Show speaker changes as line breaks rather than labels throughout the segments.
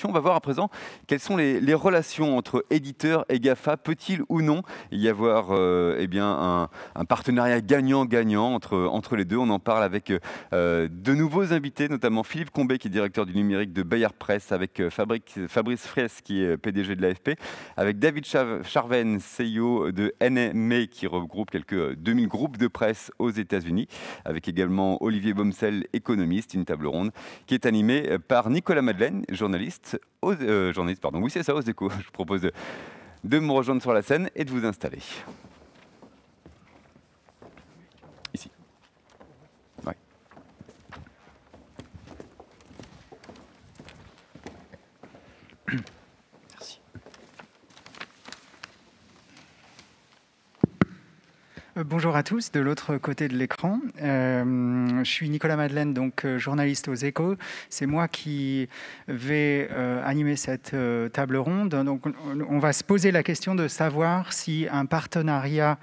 On va voir à présent quelles sont les relations entre éditeurs et GAFA. Peut-il ou non y avoir eh bien, un partenariat gagnant-gagnant entre les deux? On en parle avec de nouveaux invités, notamment Philippe Combet, qui est directeur du numérique de Bayard Presse, avec Fabrice Fraisse, qui est PDG de l'AFP, avec David Charven, CEO de NME, qui regroupe quelques 2000 groupes de presse aux États-Unis, avec également Olivier Bomsel, économiste, une table ronde qui est animée par Nicolas Madeleine, journaliste, pardon, oui c'est ça, aux Échos. Je vous propose de me rejoindre sur la scène et de vous installer. Ici. Ouais.
Merci. Bonjour à tous, de l'autre côté de l'écran. Je suis Nicolas Madeleine, donc journaliste aux Échos. C'est moi qui vais animer cette table ronde. Donc, on va se poser la question de savoir si un partenariat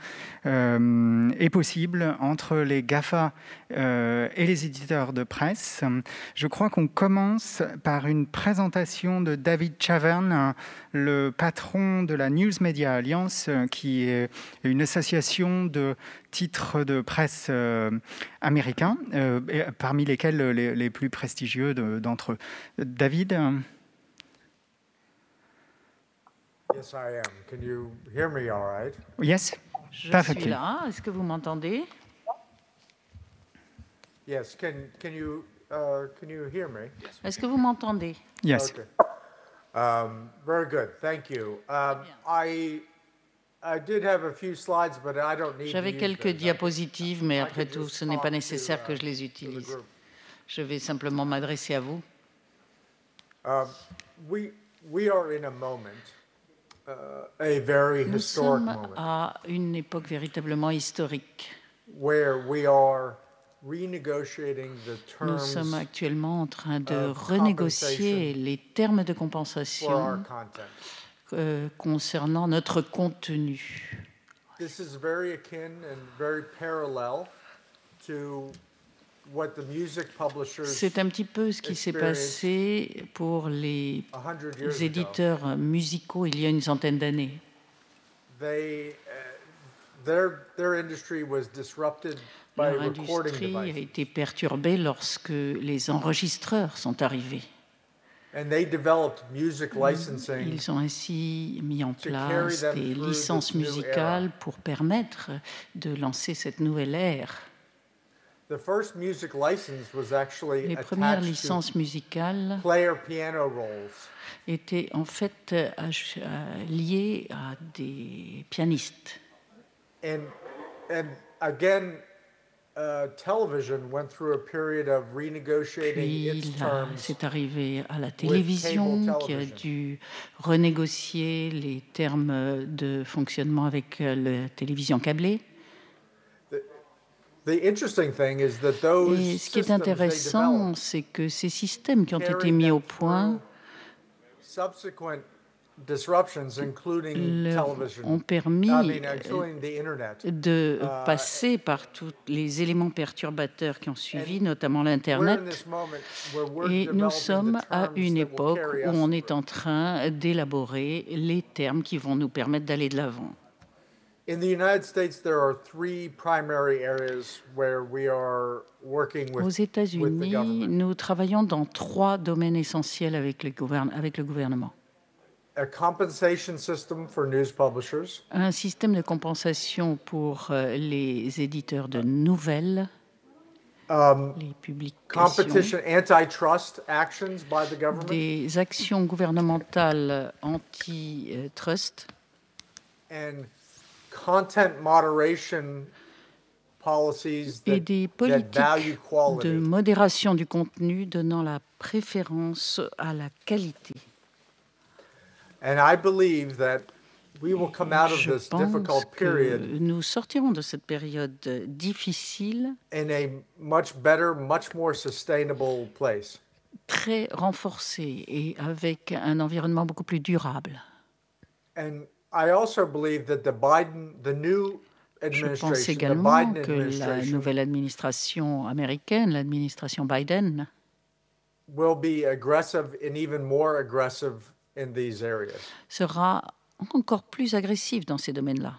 est possible entre les GAFA et les éditeurs de presse. Je crois qu'on commence par une présentation de David Chavern, le patron de la News Media Alliance, qui est une association de titres de presse américains, parmi lesquels les plus prestigieux d'entre eux. David?
Yes, I am. Can you hear me all right?
Yes,
Je
perfectly.
suis là. Est-ce que vous m'entendez?
Yes. Can you hear me?
Est-ce que vous m'entendez?
Yes.
Okay. Very good. Thank you. I did have a few slides, but I don't need to
J'avais
use
quelques
them.
diapositives, mais
I
après
could
tout,
just
ce n'est pas
talk
nécessaire
to,
que je les
to the
utilise.
group.
Je vais simplement m'adresser à vous.
We are in a moment, a very
Nous
historic
sommes
moment,
à une époque véritablement historique.
where we are renegotiating the
Nous sommes
terms
actuellement en train de
of
renégocier
compensation
les termes de
for our
compensation
content.
concernant notre contenu.
This is very akin and very parallel to what the music publishers
C'est un petit peu ce qui s'est passé pour les
100 years ago.
éditeurs musicaux il y a une centaine d'années.
They, their industry was disrupted by
Leur
recording
industrie a
devices.
été perturbée lorsque les enregistreurs sont arrivés.
And they developed music licensing
Ils ont ainsi mis en
to carry
place
them
des
through
licences
this new
musicales
era.
pour permettre de lancer cette nouvelle ère.
The first music license was actually
Les premières
attached to
licences musicales
player piano rolls.
étaient en fait liées à des pianistes.
And again, television went through a period of renegotiating its
Puis
terms.
c'est arrivé à la télévision qui a
television.
dû renégocier les termes de fonctionnement avec la télévision câblée.
The interesting thing is that those
Et ce qui est
systems they
intéressant,
developed
c'est que ces systèmes qui ont été
carried
mis
them
au point
through subsequent disruptions, including television.
ont permis
Including the internet.
de passer par tous les éléments perturbateurs qui ont suivi, notamment
We're in
l'Internet.
this moment where we're
Et nous
developing
sommes
the
à
terms
une
that will
époque
carry
où
us
on est
through.
en train d'élaborer les termes qui vont nous permettre d'aller de l'avant.
In the United States, there are three primary areas where we are working
Aux
with the
États-Unis,
government.
nous travaillons dans 3 domaines essentiels avec le gouvernement.
A compensation system for news publishers,
Un système de compensation pour les éditeurs de nouvelles, les publications,
competition antitrust actions by the government,
des actions gouvernementales anti-trust
and content moderation policies
et des
that value
politiques
quality.
de modération du contenu donnant la préférence à la qualité.
And I believe that we will come out of
Je
this
pense
difficult
que
period
nous sortirons de cette période difficile
in a much better, much more sustainable place.
très renforcée et avec un environnement beaucoup plus durable.
And I also believe that the new
Je pense
administration, the
également
Biden
que la
administration,
nouvelle administration américaine, l'administration Biden,
will be aggressive and even more aggressive in these areas.
Sera encore plus agressif dans ces domaines-là.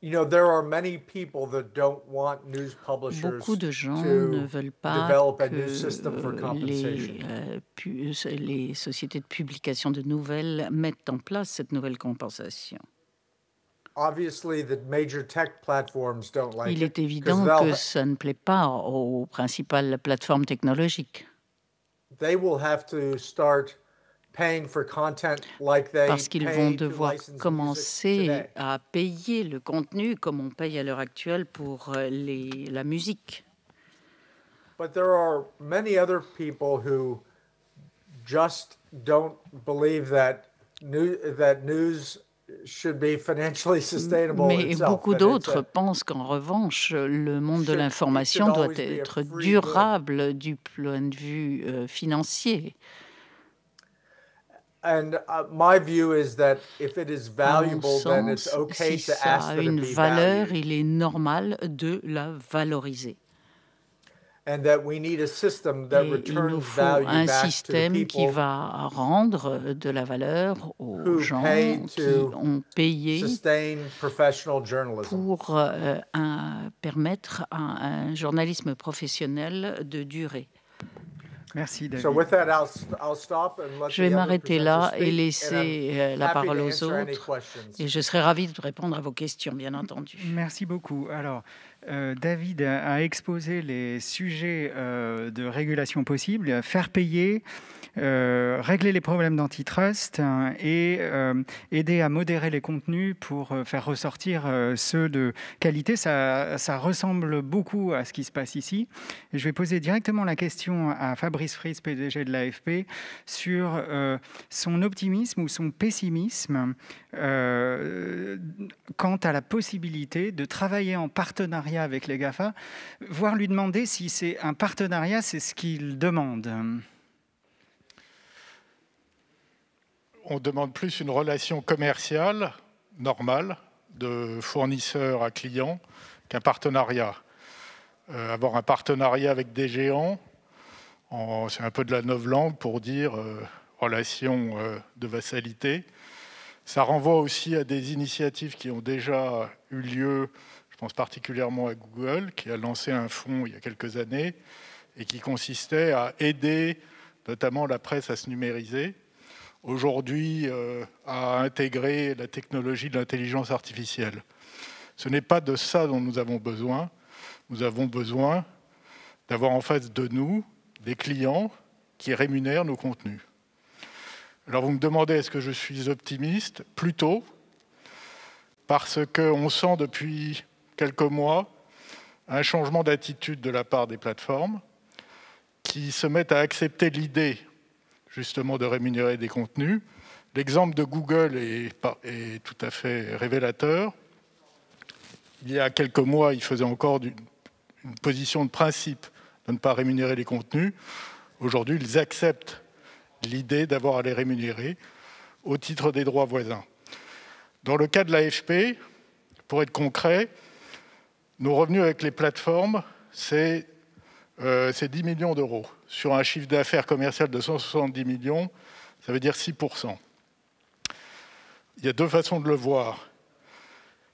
You know, there are many people that don't want news publishers
Beaucoup de gens ne veulent pas
develop a
que
new system for compensation.
les sociétés de publication de nouvelles mettent en place cette nouvelle compensation.
Obviously, the major tech platforms don't like
Il
it
est évident que ça ne plaît pas aux principales plateformes technologiques.
they will have to start paying for content like they
Parce qu'ils vont
pay to
devoir
license music
commencer
today.
à payer le contenu comme on paye à l'heure actuelle pour la musique.
But there are many other people who just don't believe that news should be financially sustainable
Mais
itself.
beaucoup
And
d'autres pensent qu'en revanche, le monde de l'information doit être durable du point de vue financier.
And my view is that if it is
À mon
valuable, then it's
sens,
okay
si
to
ça
ask
a
that it
une
be
valeur,
valued.
il est normal de la valoriser.
And that we need a system that
Et il nous
returns
faut
value
un
back to the
système qui
people
va rendre de la valeur aux
who
gens
pay
qui
to
ont payé
sustain professional journalism.
pour permettre à un journalisme professionnel de durer.
Merci, David.
So with that, I'll stop and let
Je vais
the other
m'arrêter là
presenters
et
speak,
laisser
and I'm
la
happy
parole
to
aux
answer any
autres.
questions.
Et je serai ravie de répondre à vos questions, bien entendu.
Merci beaucoup. Alors, David a exposé les sujets de régulation possibles, faire payer, régler les problèmes d'antitrust et aider à modérer les contenus pour faire ressortir ceux de qualité. Ça ressemble beaucoup à ce qui se passe ici. Et je vais poser directement la question à Fabrice Friis, PDG de l'AFP, sur son optimisme ou son pessimisme quant à la possibilité de travailler en partenariat avec les GAFA, voire lui demander si c'est un partenariat, c'est ce qu'il demande.
On demande plus une relation commerciale normale de fournisseur à client qu'un partenariat. Avoir un partenariat avec des géants, c'est un peu de la novlangue pour dire relation de vassalité. Ça renvoie aussi à des initiatives qui ont déjà eu lieu. Je pense particulièrement à Google, qui a lancé un fonds il y a quelques années et qui consistait à aider notamment la presse à se numériser. Aujourd'hui, à intégrer la technologie de l'intelligence artificielle. Ce n'est pas de ça dont nous avons besoin. Nous avons besoin d'avoir en face de nous des clients qui rémunèrent nos contenus. Alors vous me demandez, est-ce que je suis optimiste? Plutôt, parce qu'on sent depuis quelques mois un changement d'attitude de la part des plateformes qui se mettent à accepter l'idée justement de rémunérer des contenus. L'exemple de Google est tout à fait révélateur. Il y a quelques mois, il faisait encore une position de principe de ne pas rémunérer les contenus. Aujourd'hui, ils acceptent l'idée d'avoir à les rémunérer au titre des droits voisins. Dans le cas de l'AFP, pour être concret, nos revenus avec les plateformes, c'est 10 millions d'euros. Sur un chiffre d'affaires commercial de 170 millions, ça veut dire 6%. Il y a deux façons de le voir.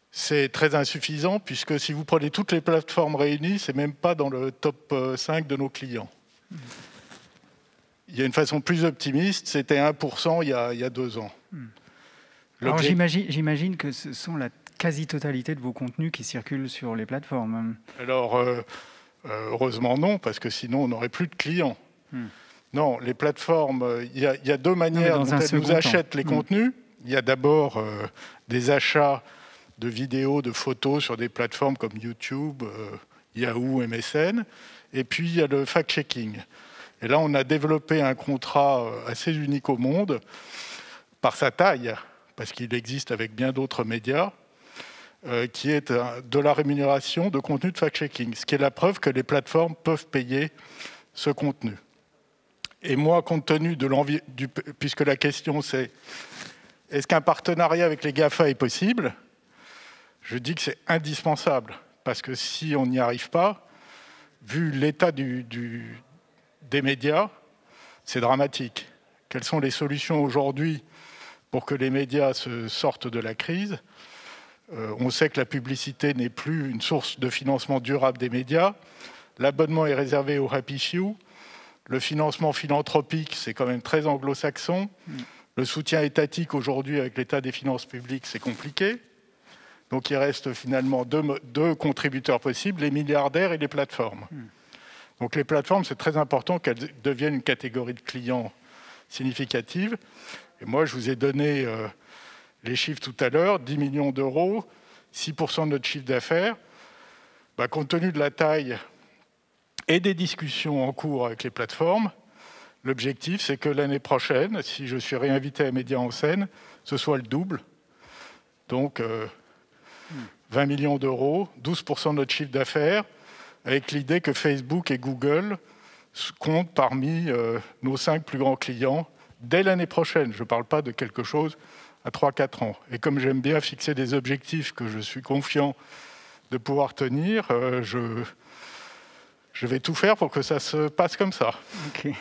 C'est très insuffisant, puisque si vous prenez toutes les plateformes réunies, ce n'est même pas dans le top 5 de nos clients. Il y a une façon plus optimiste, c'était 1% il y a 2 ans.
Alors j'imagine que ce sont la quasi-totalité de vos contenus qui circulent sur les plateformes.
Alors, heureusement non, parce que sinon on n'aurait plus de clients. Non, les plateformes, il y a deux manières dont elles nous achètent les contenus. Il y a d'abord des achats de vidéos, de photos sur des plateformes comme YouTube, Yahoo, MSN. Et puis il y a le fact-checking. Et là, on a développé un contrat assez unique au monde, par sa taille, parce qu'il existe avec bien d'autres médias, qui est de la rémunération de contenu de fact-checking, ce qui est la preuve que les plateformes peuvent payer ce contenu. Et moi, compte tenu de l'envie, puisque la question c'est est-ce qu'un partenariat avec les GAFA est possible? Je dis que c'est indispensable, parce que si on n'y arrive pas, vu l'état des médias, c'est dramatique. Quelles sont les solutions aujourd'hui pour que les médias se sortent de la crise? On sait que la publicité n'est plus une source de financement durable des médias. L'abonnement est réservé aux happy few. Le financement philanthropique, c'est quand même très anglo-saxon. Le soutien étatique aujourd'hui avec l'état des finances publiques, c'est compliqué. Donc il reste finalement deux contributeurs possibles, les milliardaires et les plateformes. Donc les plateformes, c'est très important qu'elles deviennent une catégorie de clients significative. Et moi, je vous ai donné les chiffres tout à l'heure, 10 millions d'euros, 6% de notre chiffre d'affaires. Compte tenu de la taille et des discussions en cours avec les plateformes, l'objectif, c'est que l'année prochaine, si je suis réinvité à Médias en scène, ce soit le double. Donc 20 millions d'euros, 12% de notre chiffre d'affaires, avec l'idée que Facebook et Google comptent parmi nos 5 plus grands clients dès l'année prochaine. Je ne parle pas de quelque chose à 3-4 ans. Et comme j'aime bien fixer des objectifs que je suis confiant de pouvoir tenir, je vais tout faire pour que ça se passe comme ça.
Okay.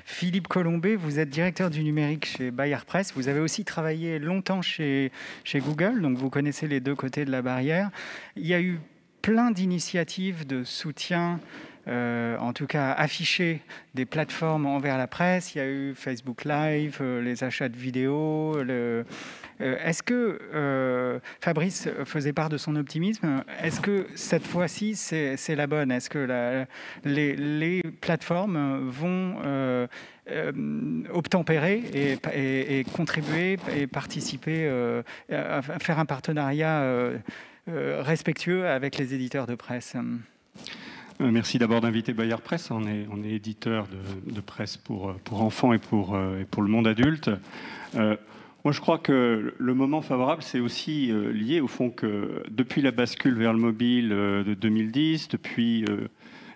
Philippe Colombet, vous êtes directeur du numérique chez Bayard Presse. Vous avez aussi travaillé longtemps chez Google, donc vous connaissez les deux côtés de la barrière. Il y a eu plein d'initiatives de soutien, en tout cas affichées, des plateformes envers la presse. Il y a eu Facebook Live, les achats de vidéos. Est-ce que Fabrice faisait part de son optimisme? Est-ce que cette fois-ci, c'est la bonne? Est-ce que les plateformes vont obtempérer et contribuer et participer à faire un partenariat respectueux avec les éditeurs de presse?
Merci d'abord d'inviter Bayard Presse. On est éditeur de presse pour enfants et pour le monde adulte. Moi, je crois que le moment favorable, c'est aussi lié au fond que depuis la bascule vers le mobile de 2010, depuis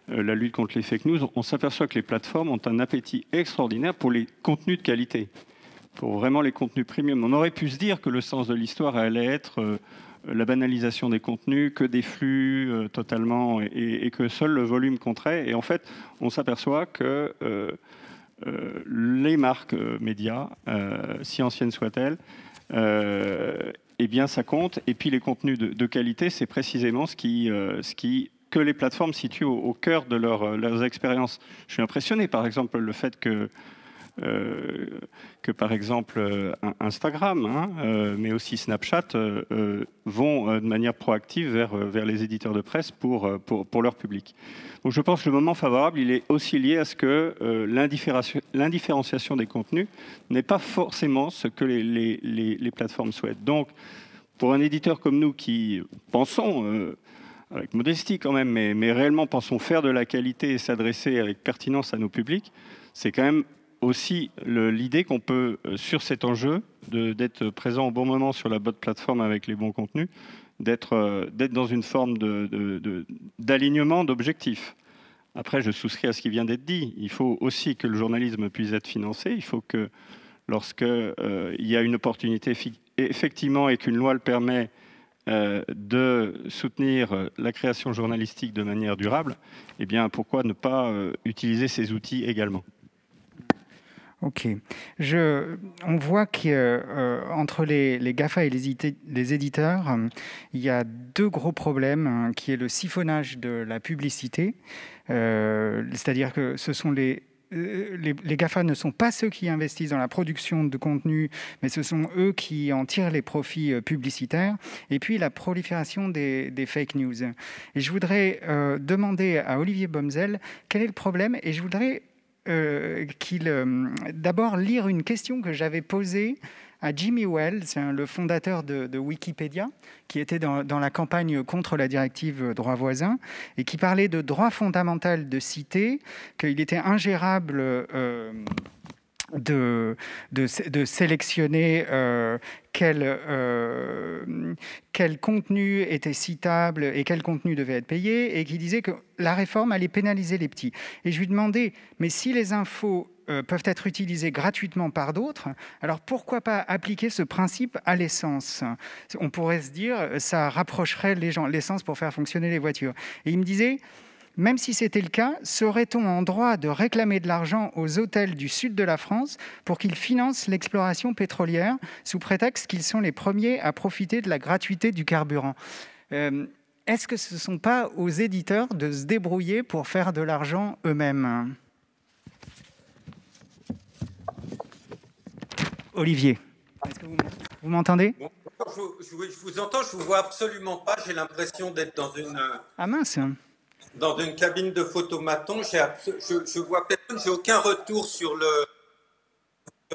la lutte contre les fake news, on s'aperçoit que les plateformes ont un appétit extraordinaire pour les contenus de qualité, pour vraiment les contenus premium. On aurait pu se dire que le sens de l'histoire allait être la banalisation des contenus, que des flux totalement, et que seul le volume compterait. Et en fait, on s'aperçoit que les marques médias, si anciennes soient-elles, eh bien ça compte. Et puis les contenus de qualité, c'est précisément ce qui que les plateformes situent au cœur de leurs expériences. Je suis impressionné, par exemple, le fait que par exemple Instagram, mais aussi Snapchat, vont de manière proactive vers les éditeurs de presse pour leur public. Donc je pense que le moment favorable, il est aussi lié à ce que l'indifférenciation des contenus n'est pas forcément ce que les plateformes souhaitent. Donc pour un éditeur comme nous qui pensons, avec modestie quand même, mais réellement pensons faire de la qualité et s'adresser avec pertinence à nos publics, c'est quand même aussi l'idée qu'on peut, sur cet enjeu, d'être présent au bon moment sur la bonne plateforme avec les bons contenus, d'être dans une forme d'alignement d'objectifs. Après, je souscris à ce qui vient d'être dit. Il faut aussi que le journalisme puisse être financé. Il faut que, lorsqu'il y a une opportunité effectivement et qu'une loi le permet, de soutenir la création journalistique de manière durable, eh bien, pourquoi ne pas utiliser ces outils également ?
Ok. On voit qu'entre les GAFA et les éditeurs, il y a deux gros problèmes, qui est le siphonnage de la publicité, c'est-à-dire que ce sont les GAFA ne sont pas ceux qui investissent dans la production de contenu, mais ce sont eux qui en tirent les profits publicitaires. Et puis la prolifération des fake news. Et je voudrais demander à Olivier Bomzel quel est le problème, et je voudrais d'abord lire une question que j'avais posée à Jimmy Wales, le fondateur de Wikipédia, qui était dans la campagne contre la directive droit voisin, et qui parlait de droit fondamental de citer, qu'il était ingérable de sélectionner quel contenu était citable et quel contenu devait être payé, et qui disait que la réforme allait pénaliser les petits. Et je lui demandais, mais si les infos peuvent être utilisées gratuitement par d'autres, alors pourquoi pas appliquer ce principe à l'essence? On pourrait se dire, ça rapprocherait les gens, l'essence pour faire fonctionner les voitures. Et il me disait, Même si c'était le cas, serait-on en droit de réclamer de l'argent aux hôtels du sud de la France pour qu'ils financent l'exploration pétrolière sous prétexte qu'ils sont les premiers à profiter de la gratuité du carburant ? Est-ce que ce ne sont pas aux éditeurs de se débrouiller pour faire de l'argent eux-mêmes ? Olivier, est-ce que vous m'entendez ?
Bon, je vous entends, je ne vous vois absolument pas. J'ai l'impression d'être dans une,
Ah mince,
dans une cabine de photomaton. Je vois personne, j'ai aucun retour sur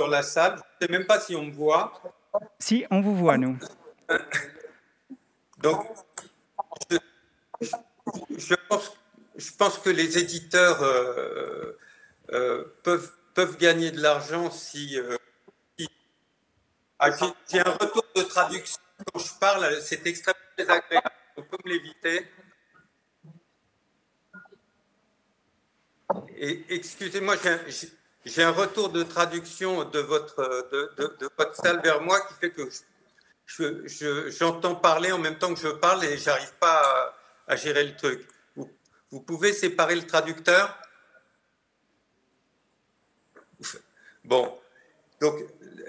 la salle. Je ne sais même pas si on me voit.
Si, on vous voit, nous.
Donc, je pense que les éditeurs peuvent gagner de l'argent si... j'ai un retour de traduction quand je parle, c'est extrêmement désagréable. On peut me l'éviter. Et excusez-moi, j'ai un retour de traduction de votre salle vers moi qui fait que j'entends parler en même temps que je parle et j'arrive pas à gérer le truc. Vous pouvez séparer le traducteur ? Bon, donc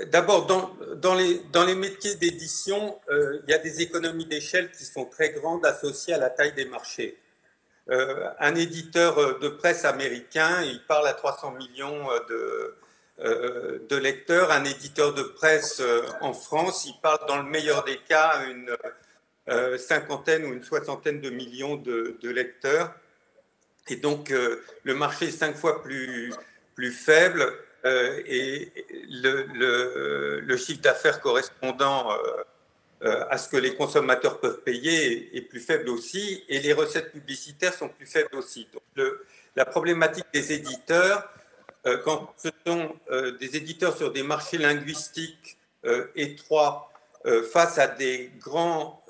d'abord, dans les métiers d'édition, il y a des économies d'échelle qui sont très grandes associées à la taille des marchés. Un éditeur de presse américain, il parle à 300 millions de lecteurs. Un éditeur de presse en France, il parle dans le meilleur des cas à une cinquantaine ou une soixantaine de millions de lecteurs. Et donc, le marché est 5 fois plus faible et le chiffre d'affaires correspondant à ce que les consommateurs peuvent payer est plus faible aussi, et les recettes publicitaires sont plus faibles aussi. Donc, la problématique des éditeurs, quand ce sont des éditeurs sur des marchés linguistiques étroits face à des grands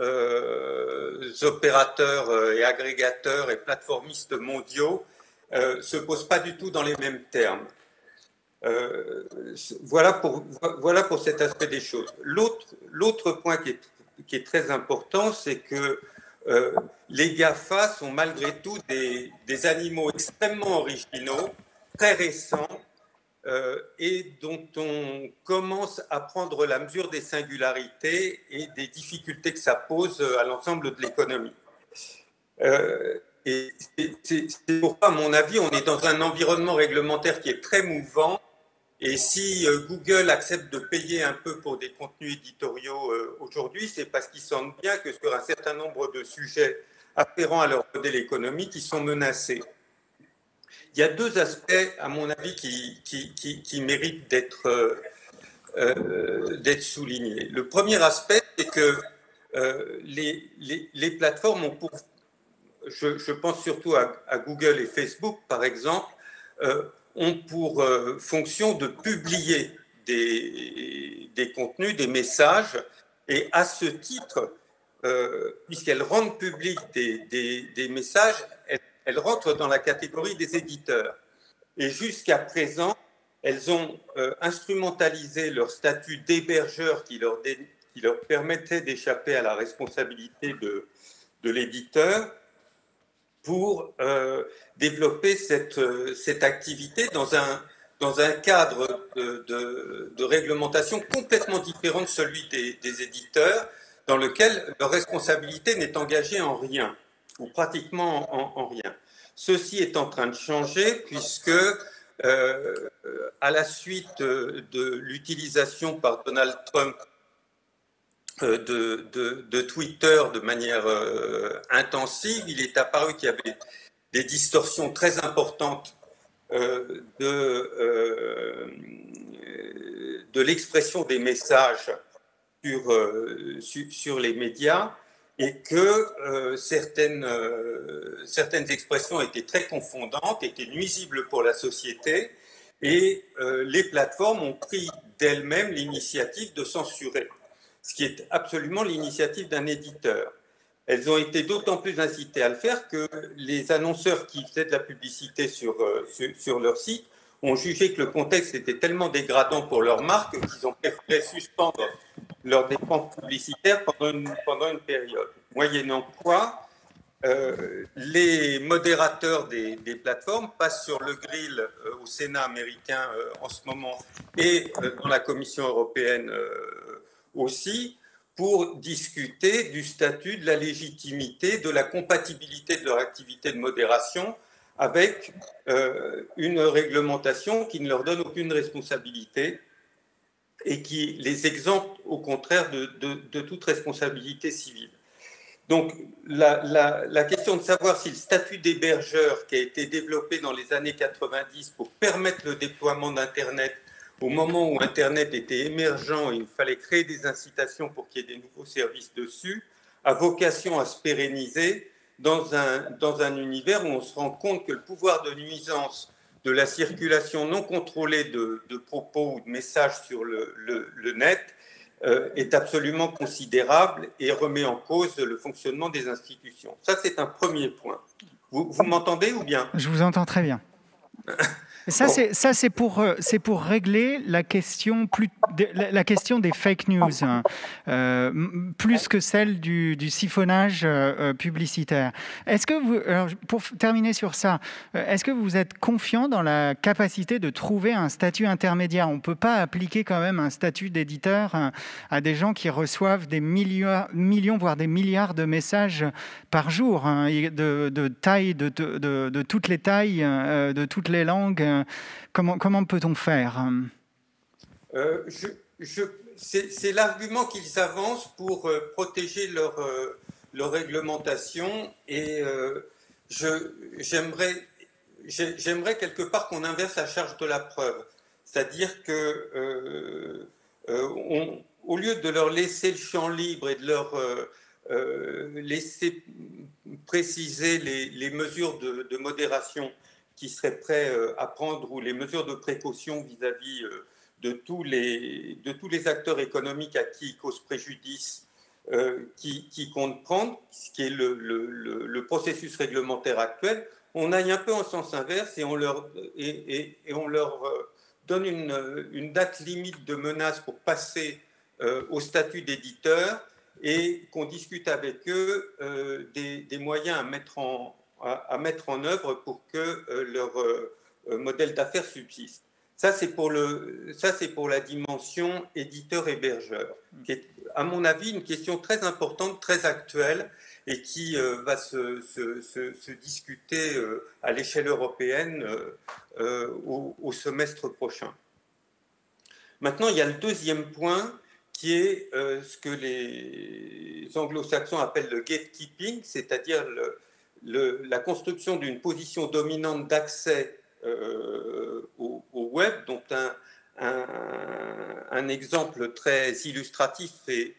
opérateurs et agrégateurs et plateformistes mondiaux, se pose pas du tout dans les mêmes termes. Voilà pour cet aspect des choses. L'autre point qui est très important, c'est que les GAFA sont malgré tout des animaux extrêmement originaux, très récents, et dont on commence à prendre la mesure des singularités et des difficultés que ça pose à l'ensemble de l'économie. Et c'est pourquoi, à mon avis, on est dans un environnement réglementaire qui est très mouvant. Et si Google accepte de payer un peu pour des contenus éditoriaux aujourd'hui, c'est parce qu'ils sentent bien que sur un certain nombre de sujets afférents à leur modèle économique, ils sont menacés. Il y a deux aspects, à mon avis, qui méritent d'être soulignés. Le premier aspect, c'est que les plateformes ont pour... Je pense surtout à Google et Facebook, par exemple, ont pour fonction de publier des contenus, des messages, et à ce titre, puisqu'elles rendent publics des messages, elles rentrent dans la catégorie des éditeurs. Et jusqu'à présent, elles ont instrumentalisé leur statut d'hébergeur qui leur permettait d'échapper à la responsabilité de l'éditeur pour développer cette activité dans un cadre de réglementation complètement différent de celui des éditeurs, dans lequel leur responsabilité n'est engagée en rien, ou pratiquement en rien. Ceci est en train de changer puisque, à la suite de l'utilisation par Donald Trump de Twitter de manière intensive, il est apparu qu'il y avait des distorsions très importantes de l'expression des messages sur les médias, et que certaines expressions étaient très confondantes, étaient nuisibles pour la société, et les plateformes ont pris d'elles-mêmes l'initiative de censurer, ce qui est absolument l'initiative d'un éditeur. Elles ont été d'autant plus incitées à le faire que les annonceurs qui faisaient de la publicité sur leur site ont jugé que le contexte était tellement dégradant pour leur marque qu'ils ont préféré suspendre leurs dépenses publicitaires pendant une période. Moyennant quoi, les modérateurs des plateformes passent sur le grill au Sénat américain en ce moment et dans la Commission européenne aussi, pour discuter du statut, de la légitimité, de la compatibilité de leur activité de modération avec une réglementation qui ne leur donne aucune responsabilité et qui les exempte au contraire de toute responsabilité civile. Donc la question de savoir si le statut d'hébergeur qui a été développé dans les années 90 pour permettre le déploiement d'Internet au moment où Internet était émergent et il fallait créer des incitations pour qu'il y ait des nouveaux services dessus, a vocation à se pérenniser dans un univers où on se rend compte que le pouvoir de nuisance de la circulation non contrôlée de propos ou de messages sur le net est absolument considérable et remet en cause le fonctionnement des institutions. Ça, c'est un premier point. Vous m'entendez ou bien?
Je vous entends très bien. Ça, c'est pour régler la question des fake news, plus que celle du siphonnage publicitaire. Est-ce que vous, alors, pour terminer sur ça, est-ce que vous êtes confiant dans la capacité de trouver un statut intermédiaire? On ne peut pas appliquer quand même un statut d'éditeur à des gens qui reçoivent des millions, voire des milliards de messages par jour, de taille, de toutes les tailles, de toutes les langues. Comment peut-on faire?
C'est l'argument qu'ils avancent pour protéger leur réglementation et j'aimerais quelque part qu'on inverse la charge de la preuve. C'est-à-dire que au lieu de leur laisser le champ libre et de leur laisser préciser les mesures de modération qui seraient prêts à prendre ou les mesures de précaution vis-à-vis de tous les acteurs économiques à qui ils causent préjudice, qui comptent prendre, ce qui est le processus réglementaire actuel, on aille un peu en sens inverse et on leur donne une date limite de menace pour passer au statut d'éditeur et qu'on discute avec eux des moyens à mettre en œuvre pour que leur modèle d'affaires subsiste. Ça, c'est pour la dimension éditeur-hébergeur, qui est, à mon avis, une question très importante, très actuelle, et qui va se discuter à l'échelle européenne au semestre prochain. Maintenant, il y a le deuxième point, qui est ce que les anglo-saxons appellent le gatekeeping, c'est-à-dire la construction d'une position dominante d'accès au web, dont un exemple très illustratif est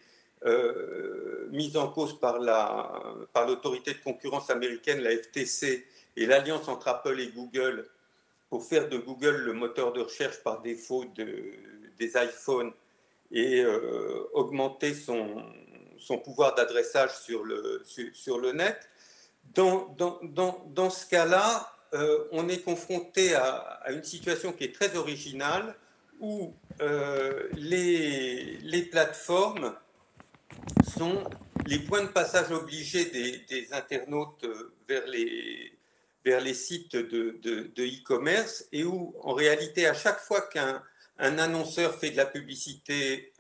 mis en cause par l'autorité de concurrence américaine, la FTC, et l'alliance entre Apple et Google pour faire de Google le moteur de recherche par défaut des iPhones et augmenter son pouvoir d'adressage sur le net. Dans ce cas-là, on est confronté à une situation qui est très originale où les plateformes sont les points de passage obligés des internautes vers les sites de e-commerce et où, en réalité, à chaque fois qu'un annonceur fait de la publicité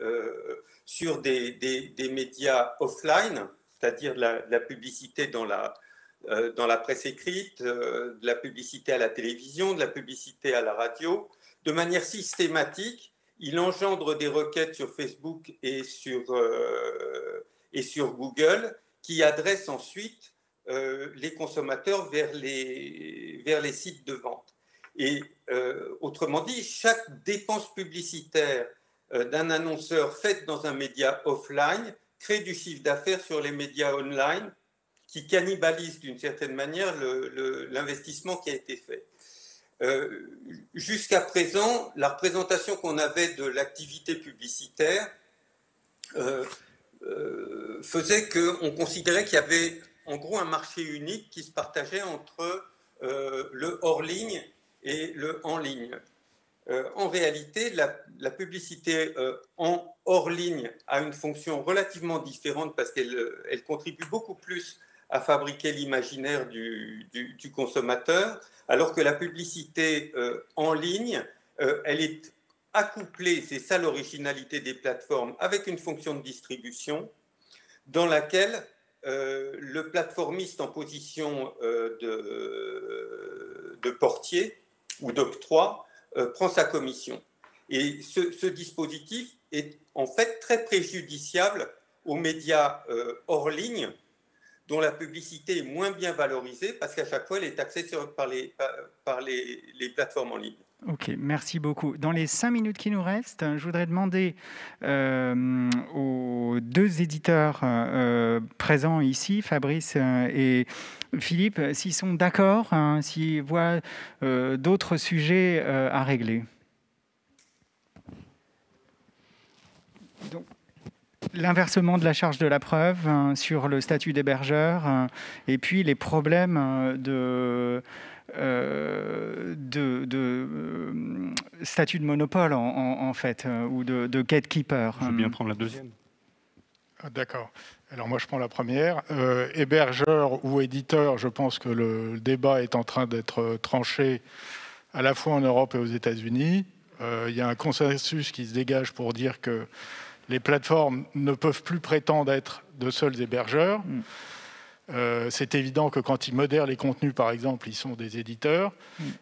sur des médias offline, c'est-à-dire de la publicité dans la presse écrite, de la publicité à la télévision, de la publicité à la radio, de manière systématique, il engendre des requêtes sur Facebook et sur Google qui adressent ensuite les consommateurs vers les sites de vente. Et autrement dit, chaque dépense publicitaire d'un annonceur faite dans un média offline crée du chiffre d'affaires sur les médias online qui cannibalise d'une certaine manière l'investissement qui a été fait. Jusqu'à présent, la représentation qu'on avait de l'activité publicitaire faisait qu'on considérait qu'il y avait en gros un marché unique qui se partageait entre le hors-ligne et le en-ligne. En réalité, la publicité en hors-ligne a une fonction relativement différente parce qu'elle contribue beaucoup plus à fabriquer l'imaginaire du consommateur, alors que la publicité en ligne, elle est accouplée, c'est ça l'originalité des plateformes, avec une fonction de distribution dans laquelle le plateformiste en position de portier ou d'octroi prend sa commission. Et ce dispositif est en fait très préjudiciable aux médias hors ligne, dont la publicité est moins bien valorisée parce qu'à chaque fois, elle est taxée par les plateformes en ligne.
Ok, merci beaucoup. Dans les 5 minutes qui nous restent, je voudrais demander aux deux éditeurs présents ici, Fabrice et Philippe, s'ils sont d'accord, s'ils voient d'autres sujets à régler. Donc, l'inversement de la charge de la preuve sur le statut d'hébergeur et puis les problèmes de statut de monopole en fait ou de gatekeeper.
Je veux bien prendre la deuxième.
D'accord. Alors moi je prends la première. Hébergeur ou éditeur, je pense que le débat est en train d'être tranché à la fois en Europe et aux États-Unis. Il y a un consensus qui se dégage pour dire que les plateformes ne peuvent plus prétendre être de seuls hébergeurs. C'est évident que quand ils modèrent les contenus, par exemple, ils sont des éditeurs.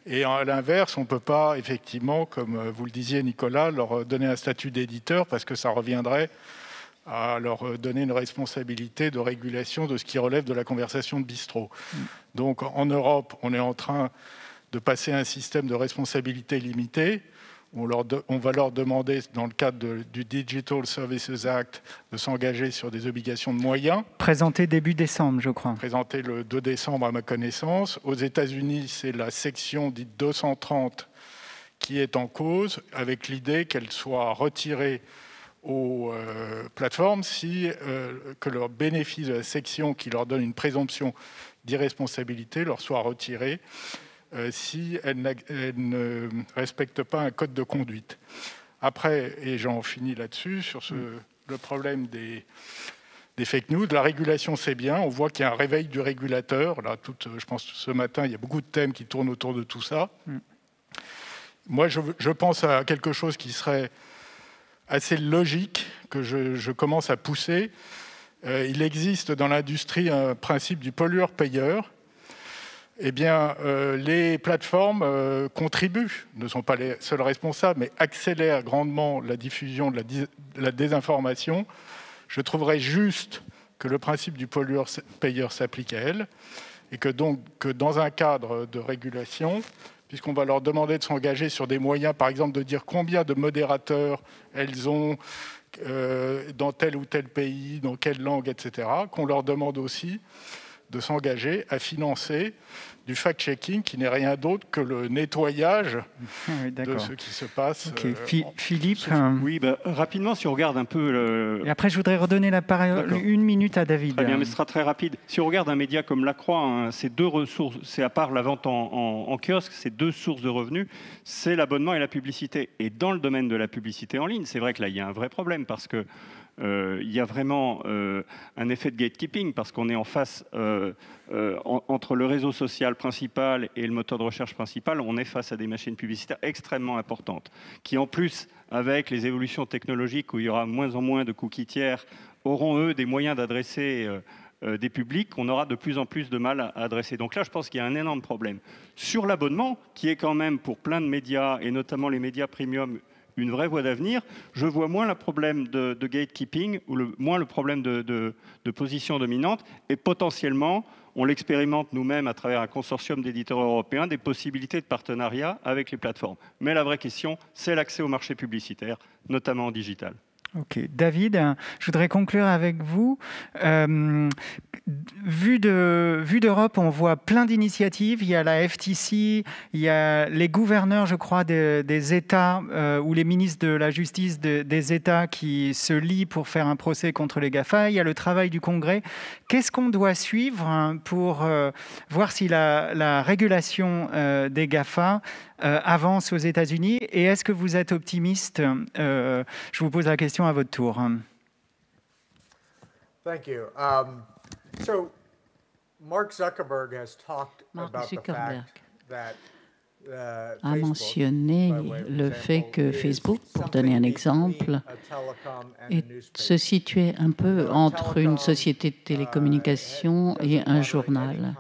Et à l'inverse, on ne peut pas, effectivement, comme vous le disiez, Nicolas, leur donner un statut d'éditeur parce que ça reviendrait à leur donner une responsabilité de régulation de ce qui relève de la conversation de bistrot. Donc, en Europe, on est en train de passer à un système de responsabilité limitée. On va leur demander, dans le cadre du Digital Services Act, de s'engager sur des obligations de moyens.
Présenté début décembre, je crois.
Présenté le 2 décembre, à ma connaissance. Aux États-Unis, c'est la section dite 230 qui est en cause, avec l'idée qu'elle soit retirée aux plateformes que leur bénéfice de la section qui leur donne une présomption d'irresponsabilité leur soit retiré si elles ne respectent pas un code de conduite. Après, et j'en finis là-dessus, sur le problème des fake news, la régulation c'est bien, on voit qu'il y a un réveil du régulateur. Là, je pense que ce matin, il y a beaucoup de thèmes qui tournent autour de tout ça. Moi, je pense à quelque chose qui serait assez logique, que je commence à pousser. Il existe dans l'industrie un principe du pollueur-payeur. Eh bien, les plateformes contribuent, ne sont pas les seuls responsables, mais accélèrent grandement la diffusion de la désinformation. Je trouverais juste que le principe du pollueur-payeur s'applique à elles et que donc que dans un cadre de régulation, puisqu'on va leur demander de s'engager sur des moyens, par exemple de dire combien de modérateurs elles ont dans tel ou tel pays, dans quelle langue, etc., qu'on leur demande aussi de s'engager à financer du fact-checking qui n'est rien d'autre que le nettoyage de ce qui se passe.
Okay. Philippe
Oui, rapidement, si on regarde un peu...
Et après, je voudrais redonner la parole 1 minute à David.
Très bien, mais ce sera très rapide. Si on regarde un média comme La Croix, c'est 2 ressources, c'est à part la vente en kiosque, c'est 2 sources de revenus, c'est l'abonnement et la publicité. Et dans le domaine de la publicité en ligne, c'est vrai que là, il y a un vrai problème parce que il y a vraiment un effet de gatekeeping parce qu'on est en face entre le réseau social principal et le moteur de recherche principal, on est face à des machines publicitaires extrêmement importantes qui en plus, avec les évolutions technologiques où il y aura moins en moins de cookies tiers, auront eux des moyens d'adresser des publics qu'on aura de plus en plus de mal à adresser. Donc là, je pense qu'il y a un énorme problème. Sur l'abonnement, qui est quand même pour plein de médias, et notamment les médias premium, une vraie voie d'avenir, je vois moins le problème de gatekeeping ou moins le problème de position dominante et potentiellement, on l'expérimente nous-mêmes à travers un consortium d'éditeurs européens, des possibilités de partenariat avec les plateformes. Mais la vraie question, c'est l'accès au marché publicitaire, notamment en digital.
Ok. David, je voudrais conclure avec vous. Vu d'Europe, on voit plein d'initiatives. Il y a la FTC, il y a les gouverneurs, je crois, des États ou les ministres de la Justice des États qui se lient pour faire un procès contre les GAFA. Il y a le travail du Congrès. Qu'est-ce qu'on doit suivre pour voir si la régulation des GAFA avance aux États-Unis? Et est-ce que vous êtes optimiste? Je vous pose la question à votre tour.
Thank you. So Mark Zuckerberg has talked
Mark
about the
Zuckerberg
fact that
a mentionné le fait que Facebook, pour donner un exemple, se situait un peu entre une société de télécommunications et un journal.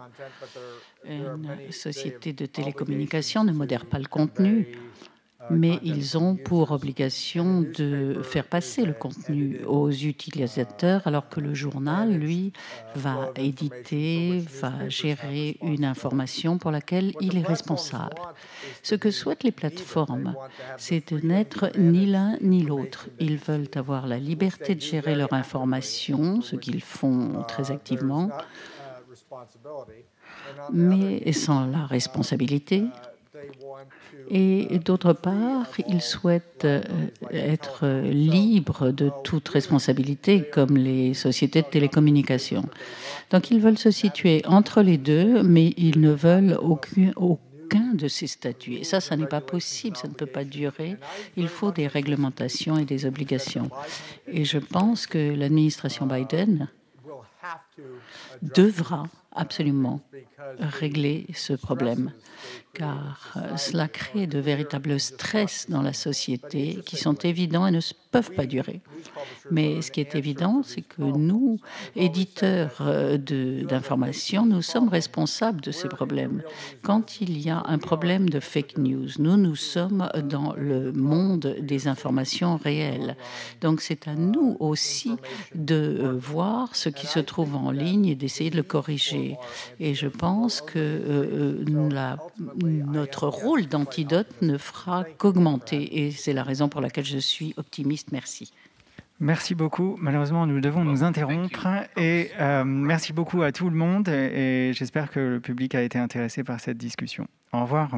Une société de télécommunications ne modère pas le contenu, mais ils ont pour obligation de faire passer le contenu aux utilisateurs, alors que le journal, lui, va éditer, va gérer une information pour laquelle il est responsable. Ce que souhaitent les plateformes, c'est de n'être ni l'un ni l'autre. Ils veulent avoir la liberté de gérer leur information, ce qu'ils font très activement, mais sans la responsabilité. Et d'autre part, ils souhaitent être libres de toute responsabilité, comme les sociétés de télécommunications. Donc, ils veulent se situer entre les deux, mais ils ne veulent aucun de ces statuts. Et ça n'est pas possible, ça ne peut pas durer. Il faut des réglementations et des obligations. Et je pense que l'administration Biden devra absolument régler ce problème, car cela crée de véritables stress dans la société qui sont évidents et ne peuvent pas durer. Mais ce qui est évident, c'est que nous, éditeurs d'informations, nous sommes responsables de ces problèmes. Quand il y a un problème de fake news, nous sommes dans le monde des informations réelles. Donc c'est à nous aussi de voir ce qui se trouve en ligne et d'essayer de le corriger. Et je pense que notre rôle d'antidote ne fera qu'augmenter. Et c'est la raison pour laquelle je suis optimiste. Merci.
Merci beaucoup. Malheureusement, nous devons nous interrompre. Et merci beaucoup à tout le monde. Et j'espère que le public a été intéressé par cette discussion. Au revoir.